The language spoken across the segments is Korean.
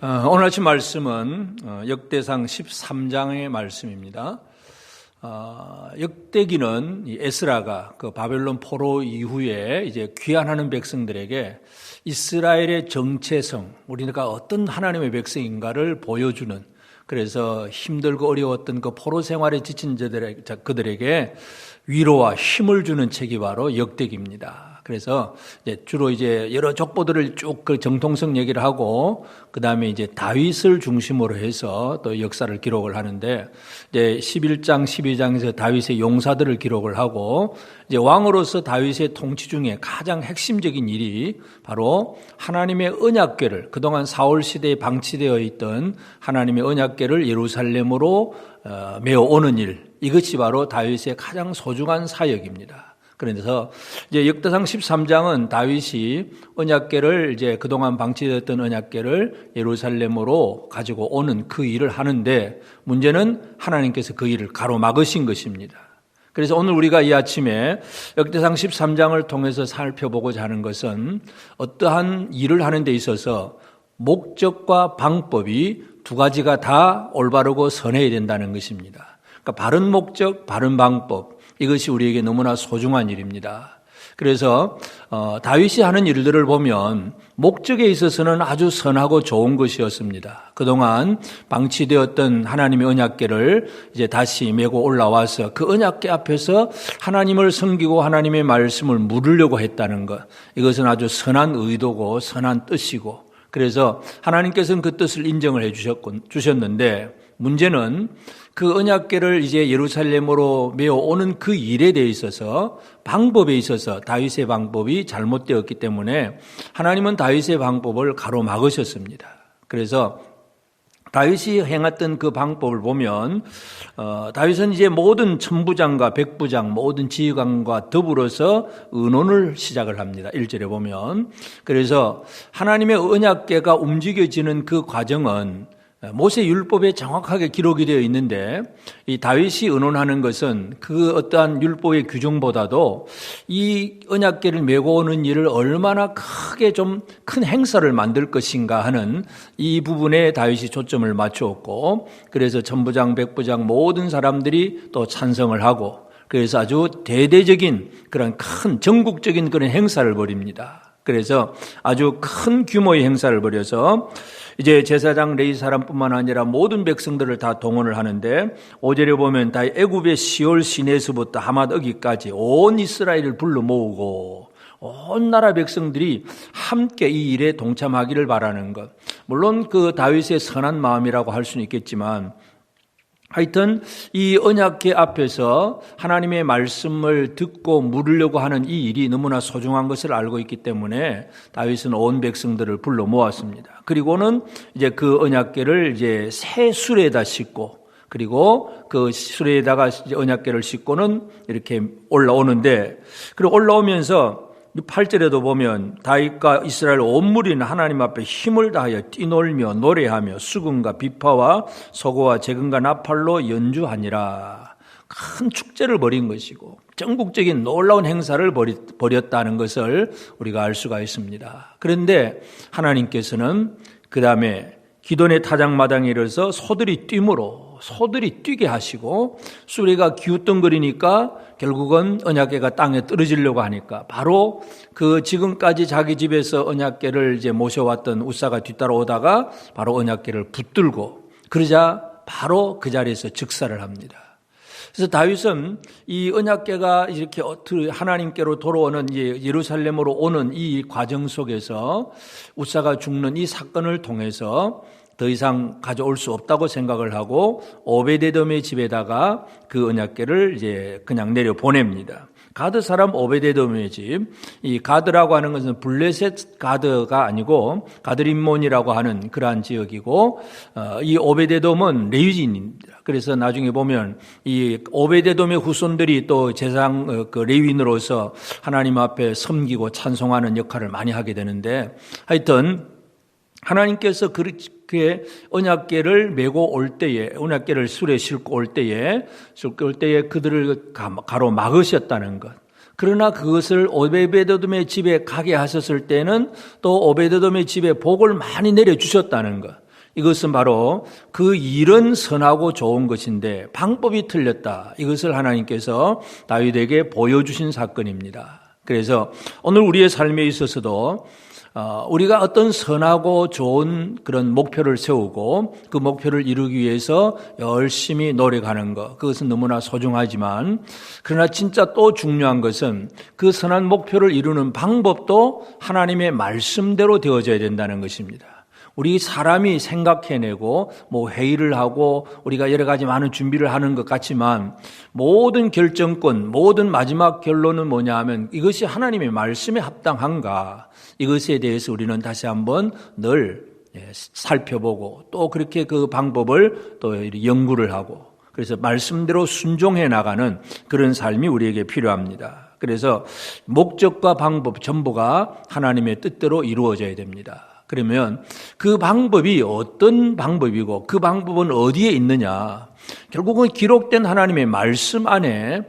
오늘 아침 말씀은 역대상 13장의 말씀입니다. 역대기는 에스라가 그 바벨론 포로 이후에 이제 귀환하는 백성들에게 이스라엘의 정체성, 우리가 어떤 하나님의 백성인가를 보여주는, 그래서 힘들고 어려웠던 그 포로 생활에 지친 그들에게 위로와 힘을 주는 책이 바로 역대기입니다. 그래서 주로 여러 족보들을 쭉 그 정통성 얘기를 하고, 그 다음에 다윗을 중심으로 해서 또 역사를 기록을 하는데, 11장, 12장에서 다윗의 용사들을 기록을 하고, 왕으로서 다윗의 통치 중에 가장 핵심적인 일이 바로 하나님의 언약궤를, 그동안 사울 시대에 방치되어 있던 하나님의 언약궤를 예루살렘으로 메어오는 일, 이것이 바로 다윗의 가장 소중한 사역입니다. 그래서 역대상 13장은 다윗이 언약궤를 그동안 방치되었던 언약궤를 예루살렘으로 가지고 오는 그 일을 하는데, 문제는 하나님께서 그 일을 가로막으신 것입니다. 그래서 오늘 우리가 이 아침에 역대상 13장을 통해서 살펴보고자 하는 것은 어떠한 일을 하는 데 있어서 목적과 방법이 두 가지가 다 올바르고 선해야 된다는 것입니다. 그러니까 바른 목적, 바른 방법, 이것이 우리에게 너무나 소중한 일입니다. 그래서 다윗이 하는 일들을 보면 목적에 있어서는 아주 선하고 좋은 것이었습니다. 그동안 방치되었던 하나님의 언약궤를 다시 메고 올라와서 그 언약궤 앞에서 하나님을 섬기고 하나님의 말씀을 물으려고 했다는 것, 이것은 아주 선한 의도고 선한 뜻이고, 그래서 하나님께서는 그 뜻을 인정을 해 주셨는데, 문제는 그 언약궤를 예루살렘으로 메어오는 그 일에 대해 있어서, 방법에 있어서 다윗의 방법이 잘못되었기 때문에 하나님은 다윗의 방법을 가로막으셨습니다. 그래서 다윗이 행했던 그 방법을 보면 다윗은 모든 천부장과 백부장, 모든 지휘관과 더불어서 의논을 시작을 합니다. 1절에 보면. 그래서 하나님의 언약궤가 움직여지는 그 과정은 모세 율법에 정확하게 기록이 되어 있는데, 이 다윗이 의논하는 것은 그 어떠한 율법의 규정보다도 이 언약궤를 메고 오는 일을 얼마나 크게 좀 큰 행사를 만들 것인가 하는 이 부분에 다윗이 초점을 맞추었고, 그래서 천부장, 백부장 모든 사람들이 또 찬성을 하고, 그래서 아주 대대적인 그런 큰 전국적인 그런 행사를 벌입니다. 그래서 아주 큰 규모의 행사를 벌여서 제사장 레위 사람뿐만 아니라 모든 백성들을 다 동원을 하는데, 5절에 보면 다 애굽의 시올 시내에서부터 하맛 어기까지 온 이스라엘을 불러 모으고 온 나라 백성들이 함께 이 일에 동참하기를 바라는 것. 물론 그 다윗의 선한 마음이라고 할 수는 있겠지만, 하여튼 이 언약궤 앞에서 하나님의 말씀을 듣고 물으려고 하는 이 일이 너무나 소중한 것을 알고 있기 때문에 다윗은 온 백성들을 불러 모았습니다. 그리고는 그 언약궤를 새 수레에다 싣고, 그리고 그 수레에다가 언약궤를 싣고는 이렇게 올라오는데, 그리고 올라오면서 8절에도 보면 다윗과 이스라엘 온 무리는 하나님 앞에 힘을 다하여 뛰놀며 노래하며 수금과 비파와 소고와 재금과 나팔로 연주하니라. 큰 축제를 벌인 것이고 전국적인 놀라운 행사를 벌였다는 것을 우리가 알 수가 있습니다. 그런데 하나님께서는 그 다음에 기돈의 타작마당에 이르러서 소들이 뛰게 하시고, 수레가 기웃덩거리니까 결국은 언약궤가 땅에 떨어지려고 하니까 바로 그 지금까지 자기 집에서 언약궤를 모셔왔던 우사가 뒤따라오다가 바로 언약궤를 붙들고, 그러자 바로 그 자리에서 즉사를 합니다. 그래서 다윗은 이 언약궤가 이렇게 하나님께로 돌아오는 예루살렘으로 오는 이 과정 속에서 우사가 죽는 이 사건을 통해서 더 이상 가져올 수 없다고 생각을 하고 오베데돔의 집에다가 그 언약궤를 그냥 내려 보냅니다. 가드 사람 오베데돔의 집, 이 가드라고 하는 것은 블레셋 가드가 아니고 가드림몬이라고 하는 그러한 지역이고, 이 오베데돔은 레위인입니다. 그래서 나중에 보면 이 오베데돔의 후손들이 또 제사장 레위인으로서 하나님 앞에 섬기고 찬송하는 역할을 많이 하게 되는데, 하여튼 하나님께서 그렇게 언약궤를 메고 올 때에, 언약궤를 수레에 싣고 올 때에 그들을 가로막으셨다는 것. 그러나 그것을 오베데돔의 집에 가게 하셨을 때는 또 오베데돔의 집에 복을 많이 내려주셨다는 것. 이것은 바로 그 일은 선하고 좋은 것인데 방법이 틀렸다. 이것을 하나님께서 다윗에게 보여주신 사건입니다. 그래서 오늘 우리의 삶에 있어서도 우리가 어떤 선하고 좋은 그런 목표를 세우고 그 목표를 이루기 위해서 열심히 노력하는 것, 그것은 너무나 소중하지만 그러나 진짜 또 중요한 것은 그 선한 목표를 이루는 방법도 하나님의 말씀대로 되어져야 된다는 것입니다. 우리 사람이 생각해내고 회의를 하고 우리가 여러 가지 많은 준비를 하는 것 같지만 모든 결정권, 모든 마지막 결론은 뭐냐 하면 이것이 하나님의 말씀에 합당한가, 이것에 대해서 우리는 다시 한번 늘 살펴보고 또 그렇게 그 방법을 또 연구를 하고 그래서 말씀대로 순종해 나가는 그런 삶이 우리에게 필요합니다. 그래서 목적과 방법 전부가 하나님의 뜻대로 이루어져야 됩니다. 그러면 그 방법이 어떤 방법이고 그 방법은 어디에 있느냐? 결국은 기록된 하나님의 말씀 안에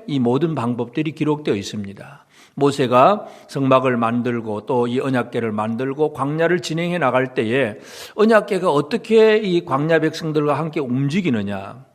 이 모든 방법들이 기록되어 있습니다. 모세가 성막을 만들고 또 이 언약궤를 만들고 광야를 진행해 나갈 때에 언약궤가 어떻게 이 광야 백성들과 함께 움직이느냐?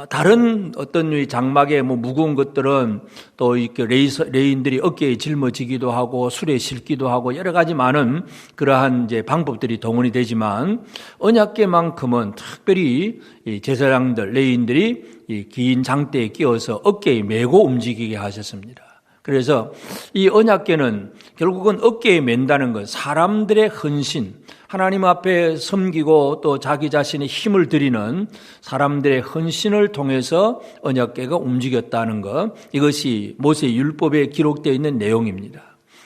다른 어떤 장막의 무거운 것들은 또 이렇게 레인들이 어깨에 짊어지기도 하고 술에 실기도 하고 여러 가지 많은 그러한 이제 방법들이 동원이 되지만 언약궤만큼은 특별히 이 제사장들 레인들이 이 긴 장대에 끼워서 어깨에 메고 움직이게 하셨습니다. 그래서 이 언약궤는 결국은 어깨에 맨다는 것, 사람들의 헌신, 하나님 앞에 섬기고 또 자기 자신의 힘을 들이는 사람들의 헌신을 통해서 언약궤가 움직였다는 것, 이것이 모세의 율법에 기록되어 있는 내용입니다.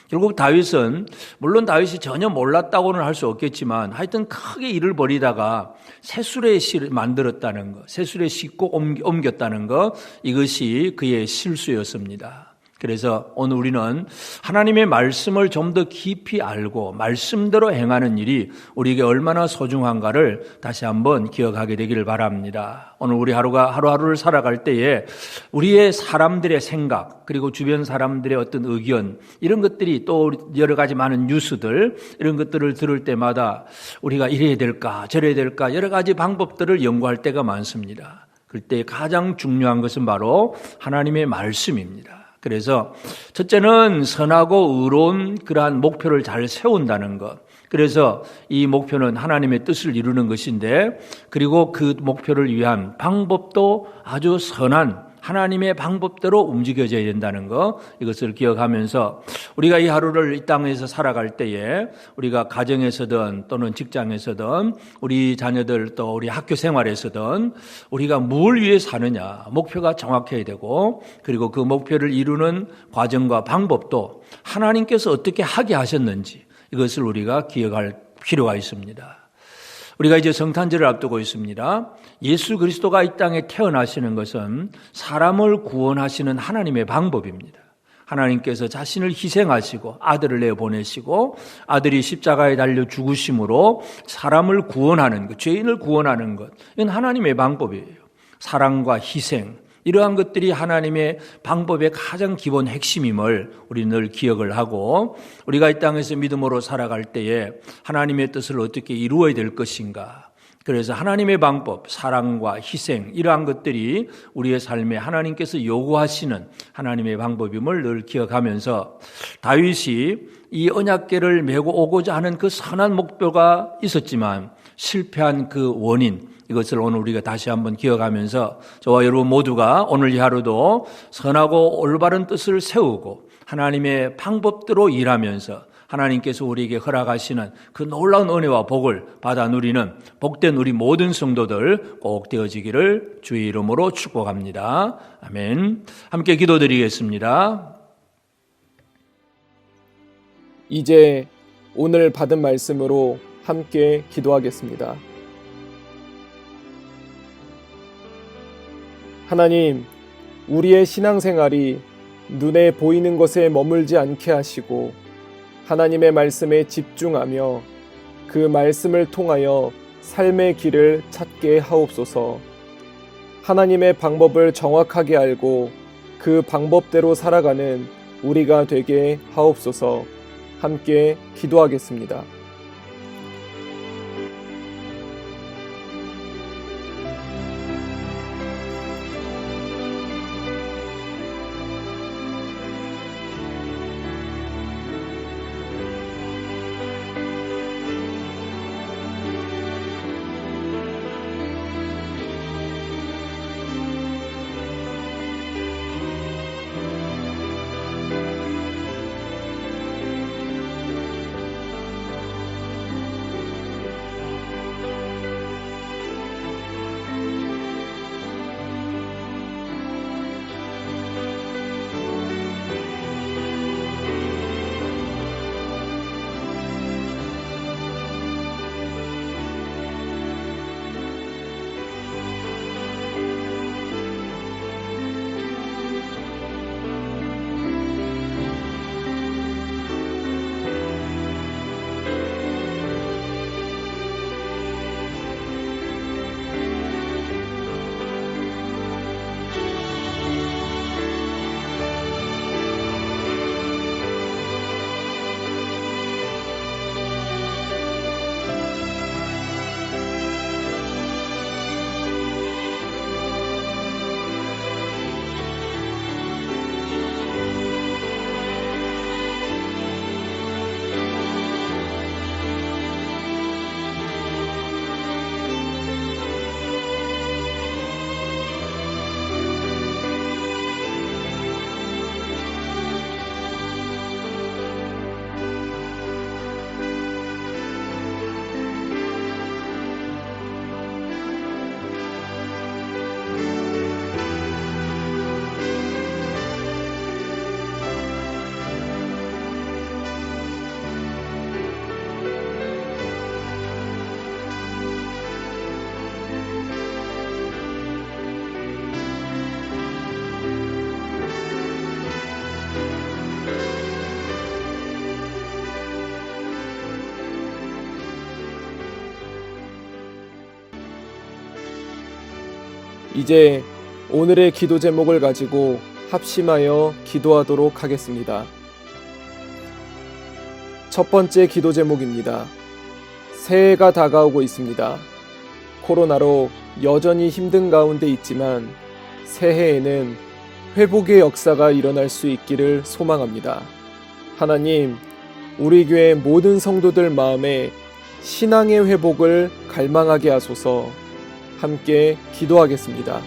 결국 다윗은 물론 다윗이 전혀 몰랐다고는 할 수 없겠지만 하여튼 크게 일을 벌이다가 새수레 만들었다는 것, 새수레 싣고 옮겼다는 것, 이것이 그의 실수였습니다. 그래서 오늘 우리는 하나님의 말씀을 좀 더 깊이 알고 말씀대로 행하는 일이 우리에게 얼마나 소중한가를 다시 한번 기억하게 되기를 바랍니다. 오늘 우리 하루하루를 살아갈 때에 우리의 사람들의 생각 그리고 주변 사람들의 어떤 의견 이런 것들이 또 여러 가지 많은 뉴스들 이런 것들을 들을 때마다 우리가 이래야 될까 저래야 될까 여러 가지 방법들을 연구할 때가 많습니다. 그때 가장 중요한 것은 바로 하나님의 말씀입니다. 그래서 첫째는 선하고 의로운 그러한 목표를 잘 세운다는 것. 그래서 이 목표는 하나님의 뜻을 이루는 것인데 그리고 그 목표를 위한 방법도 아주 선한 하나님의 방법대로 움직여져야 된다는 것, 이것을 기억하면서 우리가 이 하루를 이 땅에서 살아갈 때에 우리가 가정에서든 또는 직장에서든 우리 자녀들 또 우리 학교 생활에서든 우리가 뭘 위해 사느냐 목표가 정확해야 되고 그리고 그 목표를 이루는 과정과 방법도 하나님께서 어떻게 하게 하셨는지 이것을 우리가 기억할 필요가 있습니다. 우리가 이제 성탄절을 앞두고 있습니다. 예수 그리스도가 이 땅에 태어나시는 것은 사람을 구원하시는 하나님의 방법입니다. 하나님께서 자신을 희생하시고 아들을 내보내시고 아들이 십자가에 달려 죽으심으로 사람을 구원하는 것, 죄인을 구원하는 것, 이건 하나님의 방법이에요. 사랑과 희생, 이러한 것들이 하나님의 방법의 가장 기본 핵심임을 우리 늘 기억을 하고 우리가 이 땅에서 믿음으로 살아갈 때에 하나님의 뜻을 어떻게 이루어야 될 것인가. 그래서 하나님의 방법, 사랑과 희생 이러한 것들이 우리의 삶에 하나님께서 요구하시는 하나님의 방법임을 늘 기억하면서 다윗이 이 언약궤를 메고 오고자 하는 그 선한 목표가 있었지만 실패한 그 원인, 이것을 오늘 우리가 다시 한번 기억하면서 저와 여러분 모두가 오늘 이 하루도 선하고 올바른 뜻을 세우고 하나님의 방법대로 일하면서 하나님께서 우리에게 허락하시는 그 놀라운 은혜와 복을 받아 누리는 복된 우리 모든 성도들 꼭 되어지기를 주의 이름으로 축복합니다. 아멘. 함께 기도드리겠습니다. 이제 오늘 받은 말씀으로 함께 기도하겠습니다. 하나님, 우리의 신앙생활이 눈에 보이는 것에 머물지 않게 하시고 하나님의 말씀에 집중하며 그 말씀을 통하여 삶의 길을 찾게 하옵소서. 하나님의 방법을 정확하게 알고 그 방법대로 살아가는 우리가 되게 하옵소서. 함께 기도하겠습니다. 이제 오늘의 기도 제목을 가지고 합심하여 기도하도록 하겠습니다. 첫 번째 기도 제목입니다. 새해가 다가오고 있습니다. 코로나로 여전히 힘든 가운데 있지만 새해에는 회복의 역사가 일어날 수 있기를 소망합니다. 하나님, 우리 교회 모든 성도들 마음에 신앙의 회복을 갈망하게 하소서. 함께 기도하겠습니다.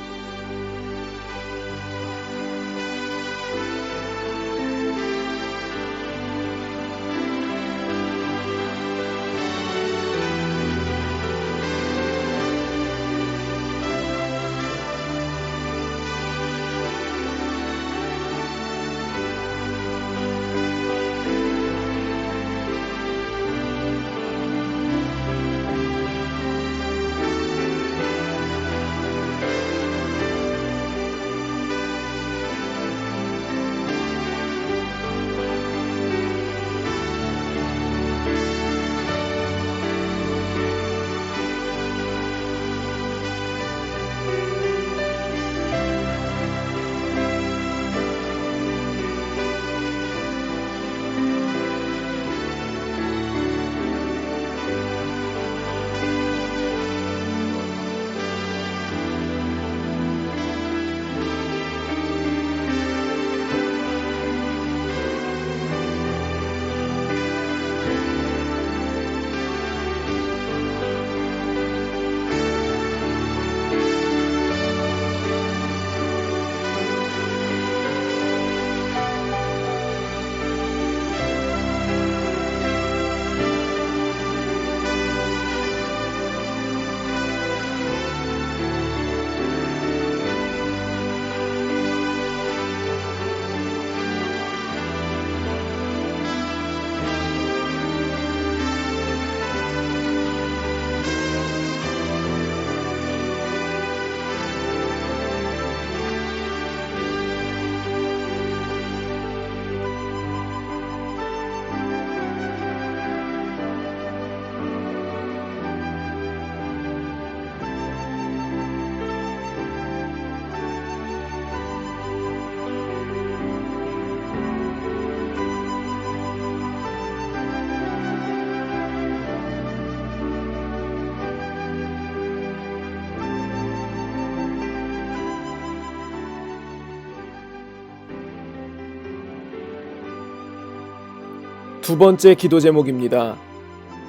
두 번째 기도 제목입니다.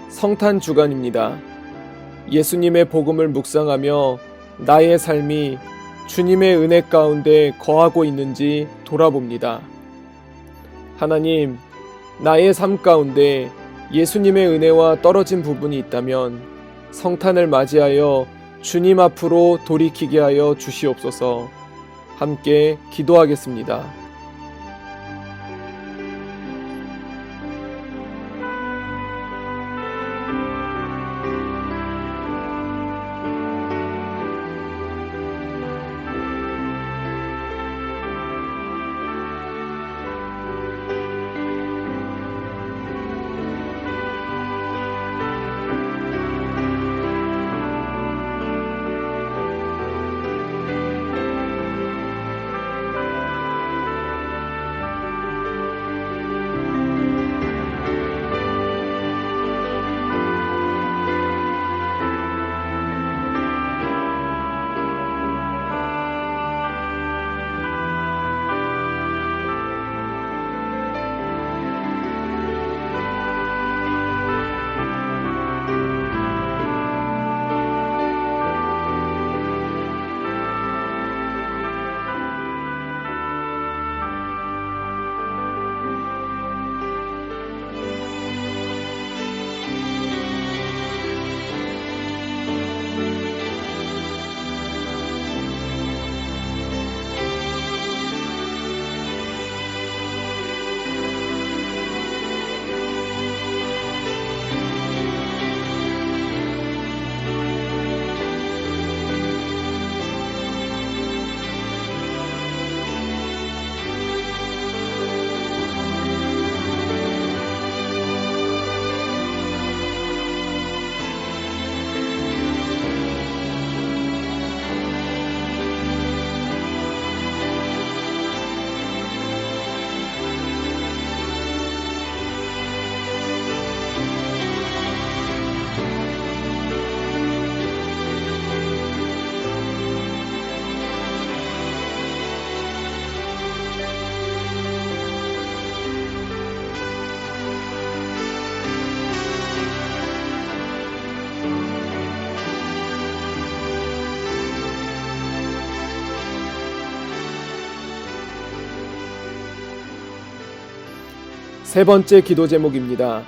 성탄 주간입니다. 예수님의 복음을 묵상하며 나의 삶이 주님의 은혜 가운데 거하고 있는지 돌아봅니다. 하나님, 나의 삶 가운데 예수님의 은혜와 떨어진 부분이 있다면 성탄을 맞이하여 주님 앞으로 돌이키게 하여 주시옵소서. 함께 기도하겠습니다. 세 번째 기도 제목입니다.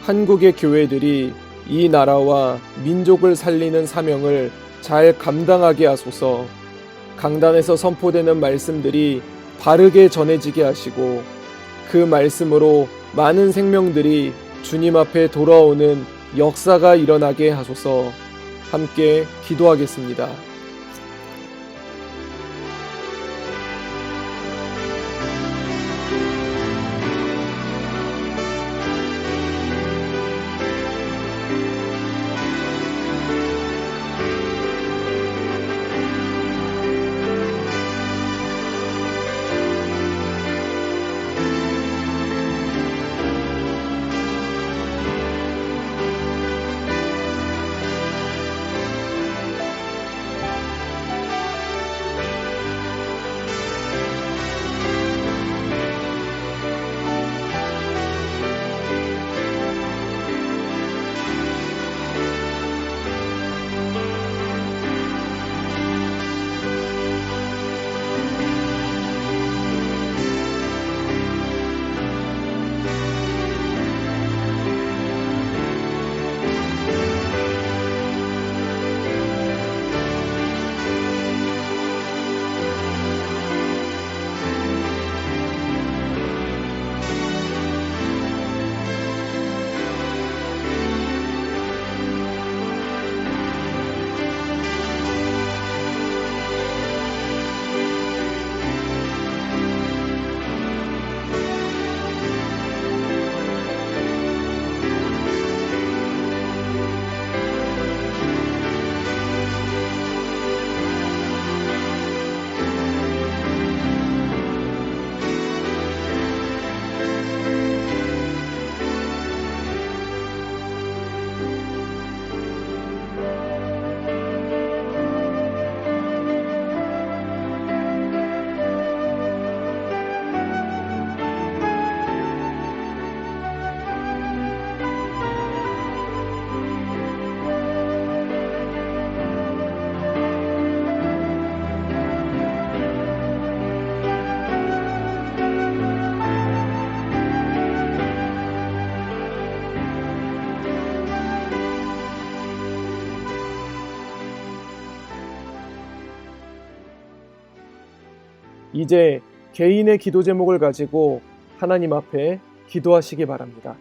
한국의 교회들이 이 나라와 민족을 살리는 사명을 잘 감당하게 하소서. 강단에서 선포되는 말씀들이 바르게 전해지게 하시고 그 말씀으로 많은 생명들이 주님 앞에 돌아오는 역사가 일어나게 하소서. 함께 기도하겠습니다. 이제 개인의 기도 제목을 가지고 하나님 앞에 기도하시기 바랍니다.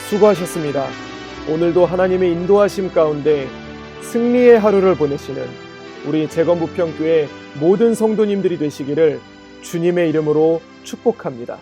수고하셨습니다. 오늘도 하나님의 인도하심 가운데 승리의 하루를 보내시는 우리 재건부평교회 모든 성도님들이 되시기를 주님의 이름으로 축복합니다.